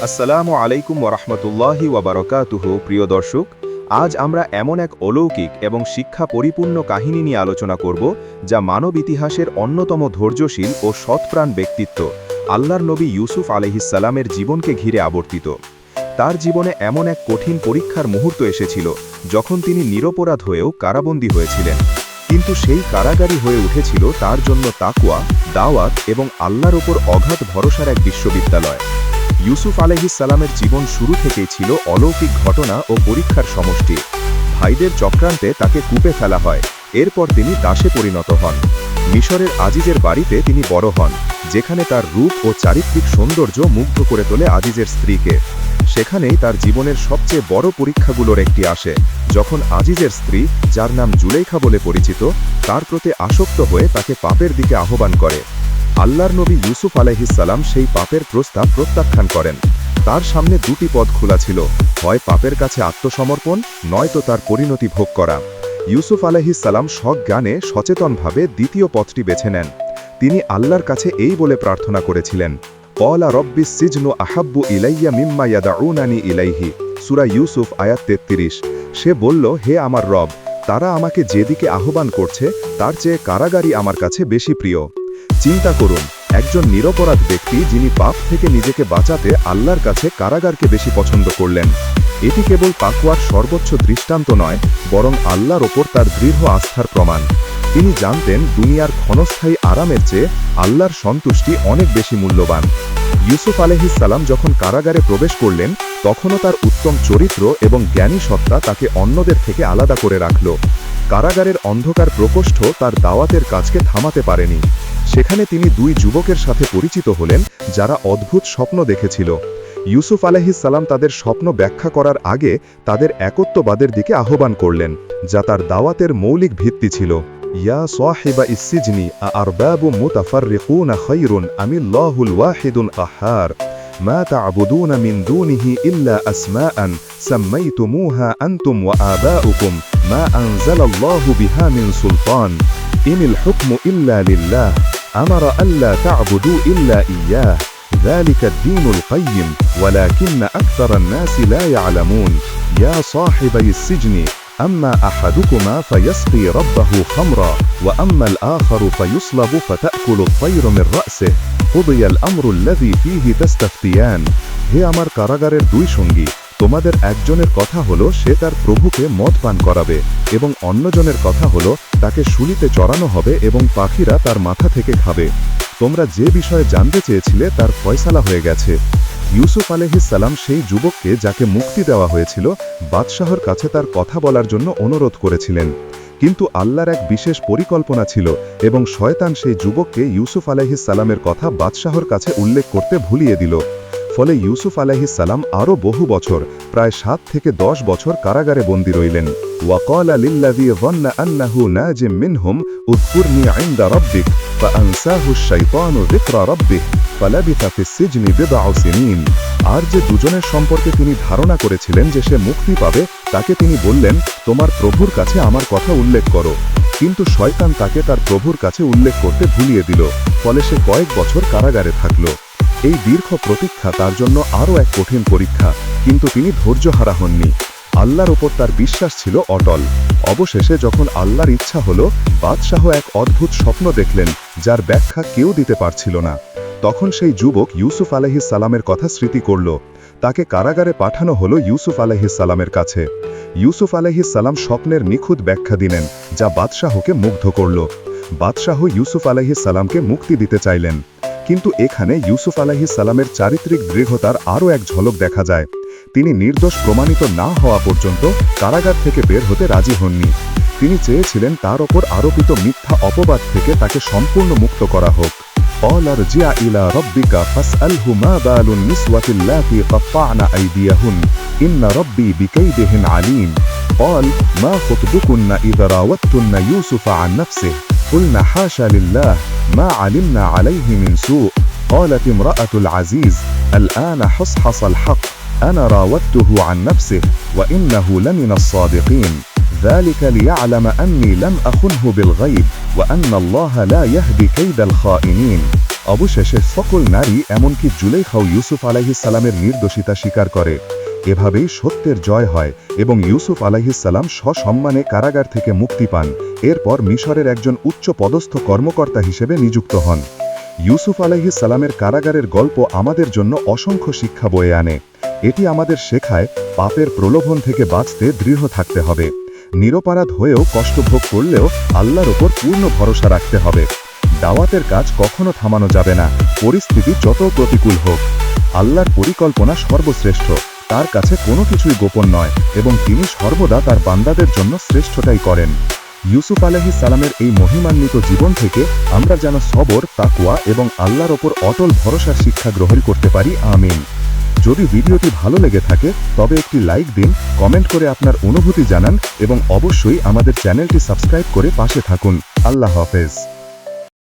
আসসালামু আলাইকুম ওরহমতুল্লাহি ওয়াবারাকাতুহু। প্রিয় দর্শক, আজ আমরা এমন এক অলৌকিক এবং শিক্ষা পরিপূর্ণ কাহিনী নিয়ে আলোচনা করব যা মানব ইতিহাসের অন্যতম ধৈর্যশীল ও সৎপ্রাণ ব্যক্তিত্ব আল্লাহর নবী ইউসুফ আলাইহিসসালামের জীবনকে ঘিরে আবর্তিত। তার জীবনে এমন এক কঠিন পরীক্ষার মুহূর্ত এসেছিল যখন তিনি নিরপরাধ হয়েও কারাবন্দী হয়েছিলেন, কিন্তু সেই কারাগারী হয়ে উঠেছিল তার জন্য তাকওয়া, দাওয়াত এবং আল্লাহর ওপর অগাধ ভরসার এক বিশ্ববিদ্যালয়। ইউসুফ আলাইহিসসালামের জীবন শুরু থেকেই ছিল অলৌকিক ঘটনা ও পরীক্ষার সমষ্টি। ভাইদের চক্রান্তে তাকে কূপে ফেলা হয়, এরপর তিনি দাসে পরিণত হন। মিশরের আজিজের বাড়িতে তিনি বড় হন, যেখানে তার রূপ ও চারিত্রিক সৌন্দর্য মুগ্ধ করে তোলে আজিজের স্ত্রীকে। সেখানেই তার জীবনের সবচেয়ে বড় পরীক্ষাগুলোর একটি আসে, যখন আজিজের স্ত্রী, যার নাম জুলেইখা বলে পরিচিত, তার প্রতি আসক্ত হয়ে তাকে পাপের দিকে আহ্বান করে। আল্লাহর নবী ইউসুফ আলাইহিসসালাম সেই পাপের প্রস্তাব প্রত্যাখ্যান করেন। তার সামনে দুটি পথ খোলা ছিল, হয় পাপের কাছে আত্মসমর্পণ, নয়তো তার পরিণতি ভোগ করা। ইউসুফ আলাইহিসসালাম সজ্ঞানে সচেতনভাবে দ্বিতীয় পথটি বেছে নেন। তিনি আল্লাহর কাছে এই বলে প্রার্থনা করেছিলেন, ক্বালা রব্বিস সিজনু আহাব্বু ইলাইয়া মিম্মা ইয়াদউনানি ইলাইহি, সূরা ইউসুফ আয়াত 33। সে বলল, হে আমার রব, তারা আমাকে যেদিকে আহ্বান করছে তার চেয়ে কারাগারই আমার কাছে বেশি প্রিয়। চিন্তা করুন, একজন নিরপরাধ ব্যক্তি যিনি পাপ থেকে নিজেকে বাঁচাতে আল্লাহর কাছে কারাগারকে বেশি পছন্দ করলেন। এটি কেবল তাকওয়ার সর্বোচ্চ দৃষ্টান্ত নয়, বরং আল্লাহর ওপর তার দৃঢ় আস্থার প্রমাণ। তিনি জানতেন দুনিয়ার ক্ষণস্থায়ী আরামের চেয়ে আল্লাহর সন্তুষ্টি অনেক বেশি মূল্যবান। ইউসুফ আলাইহিসসালাম যখন কারাগারে প্রবেশ করলেন, তখনও তার উত্তম চরিত্র এবং জ্ঞানী সত্তা তাকে অন্যদের থেকে আলাদা করে রাখল। কারাগারের অন্ধকার প্রকোষ্ঠ তার দাওয়াতের কাজকে থামাতে পারেনি। সেখানে তিনি দুই যুবকের সাথে পরিচিত হলেন, যারা অদ্ভুত স্বপ্ন দেখেছিল। ইউসুফ আলাইহিসসালাম তাদের স্বপ্ন ব্যাখ্যা করার আগে তাদের একত্ববাদের দিকে আহ্বান করলেন, যা তার দাওয়াতের মৌলিক ভিত্তি ছিল। ইয়া সাহিবা ইসসিজনি আরবাবু মুতাফাররিকুনা খায়রুন আমিল্লাহুল ওয়াহিদুল কাহ্হার মা তা'বুদুনা মিন দুনিহি ইল্লা আসমাআন সাম্মাইতুমুহা আনতুম ওয়া আবাউকুম মা আনজালাল্লাহু বিহা মিন সুলতান ইনিল হুকমু ইল্লা লিল্লাহ আমারা আল্লা তা'বুদু ইল্লা ইয়্যাহ যালিকা আদ-দীনুল কাইয়্যিম ওয়ালাকিন্না আকসারান নাসি লা ইয়া'লামুন ইয়া সাহিবাই ইসসিজনি أما أحدكما فيسقي ربه خمرا وأما الآخر فيصلب فتأكل الطير من رأسه قضي الأمر الذي فيه تستفتيان। হে আমার কারাগারের দুই সঙ্গী, তোমাদের একজনের কথা হলো সে তার প্রভুকে মদ পান করাবে, এবং অন্যজনের কথা হলো তাকে শুলিতে চড়ানো হবে এবং পাখিরা তার মাথা থেকে খাবে। তোমরা যে বিষয়ে জানতে চেয়েছিলে তার ফয়সালা হয়ে গেছে। ইউসুফ আলাইহিসসালাম সেই যুবককে, যাকে মুক্তি দেওয়া হয়েছিল, বাদশাহর কাছে তার কথা বলার জন্য অনুরোধ করেছিলেন। কিন্তু আল্লাহর এক বিশেষ পরিকল্পনা ছিল এবং শয়তান সেই যুবককে ইউসুফ আলাইহিসসালামের কথা বাদশাহর কাছে উল্লেখ করতে ভুলিয়ে দিল। ফলে ইউসুফ আলাইহিসসালাম আরও বহু বছর, প্রায় 7 থেকে 10 বছর কারাগারে বন্দী রইলেন। ওয়াকালা লিল্লাযী যান্না আন্নাহু নাজিম মিনহুম উযকুরনি ইনদা রাব্বিক ফাআনসাহু আশ-শাইতানু যিকরা রাব্বিহ ফালাবিথা ফিস সিজনি বিদআ সিনিন। আর যে দুজনের সম্পর্কে তিনি ধারণা করেছিলেন যে সে মুক্তি পাবে, তাকে তিনি বললেন, তোমার প্রভুর কাছে আমার কথা উল্লেখ করো। কিন্তু শয়তান তাকে তার প্রভুর কাছে উল্লেখ করতে ভুলিয়ে দিল, ফলে সে কয়েক বছর কারাগারে থাকল। এই দীর্ঘ প্রতীক্ষা তার জন্য আরও এক কঠিন পরীক্ষা, কিন্তু তিনি ধৈর্যহারা হননি। আল্লাহর ওপর তার বিশ্বাস ছিল অটল। অবশেষে যখন আল্লাহর ইচ্ছা হলো, বাদশাহ এক অদ্ভুত স্বপ্ন দেখলেন, যার ব্যাখ্যা কেউ দিতে পারছিল না। তখন সেই যুবক ইউসুফ আলাইহিসসালামের কথা স্মৃতি করল। তাকে কারাগারে পাঠানো হলো ইউসুফ আলাইহিসসালামের কাছে। ইউসুফ আলাইহিসসালাম স্বপ্নের নিখুঁত ব্যাখ্যা দিলেন, যা বাদশাহকে মুগ্ধ করল। বাদশাহ ইউসুফ আলাইহিসসালামকে মুক্তি দিতে চাইলেন, কিন্তু এখানে ইউসুফ আলাইহিসসালামের চারিত্রিক দৃঢ়তার আরও এক ঝলক দেখা যায়। তিনি নির্দোষ প্রমাণিত না হওয়া পর্যন্ত কারাগার থেকে বের হতে রাজি হননি। তিনি চেয়েছিলেন তার ওপর আরোপিত মিথ্যা অপবাদ থেকে তাকে সম্পূর্ণ মুক্ত করা হোক। قال ارجع إلى ربك فاسأله ما بال النسوة اللاتي قطعن أيديهن إن ربي بكيدهن عليم قال ما خطبكن إذا راوتن يوسف عن نفسه قلنا حاشا لله ما علمنا عليه من سوء قالت امرأة العزيز الآن حصحص الحق أنا راودته عن نفسه وإنه لمن الصادقين ذلك ليعلم أني لم أخنه بالغيب وأن الله لا يهدي كيد الخائنين অবশেষে সকল নারী এমনকি জুলেখাও ইউসুফ আলাইহিসসালামের নির্দোষিতা স্বীকার করে। এভাবেই সত্যের জয় হয় এবং ইউসুফ আলাইহিসসালাম সসম্মানে কারাগার থেকে মুক্তি পান। এরপর মিশরের একজন উচ্চ পদস্থ কর্মকর্তা হিসেবে নিযুক্ত হন। ইউসুফ আলাইহিসসালামের কারাগারের গল্প আমাদের জন্য অসংখ্য শিক্ষা বয়ে আনে। এটি আমাদের শেখায় পাপের প্রলোভন থেকে বাঁচতে দৃঢ় থাকতে হবে। নিরপরাধ হয়েও কষ্টভোগ করলেও আল্লাহর ওপর পূর্ণ ভরসা রাখতে হবে। দাওয়াতের কাজ কখনো থামানো যাবে না, পরিস্থিতি যত প্রতিকূল হোক। আল্লাহর পরিকল্পনা সর্বশ্রেষ্ঠ, তার কাছে কোনো কিছুই গোপন নয় এবং তিনি সর্বদা তার বান্দাদের জন্য শ্রেষ্ঠটাই করেন। ইউসুফ আলাইহিসসালামের এই মহিমান্বিত জীবন থেকে আমরা যেন সবর, তাকওয়া এবং আল্লাহর ওপর অটল ভরসার শিক্ষা গ্রহণ করতে পারি। আমিন। যদি ভিডিওটি ভালো লেগে থাকে তবে একটি লাইক দিন, কমেন্ট করে আপনার অনুভূতি জানান এবং অবশ্যই আমাদের চ্যানেলটি সাবস্ক্রাইব করে পাশে থাকুন। আল্লাহ হাফেজ।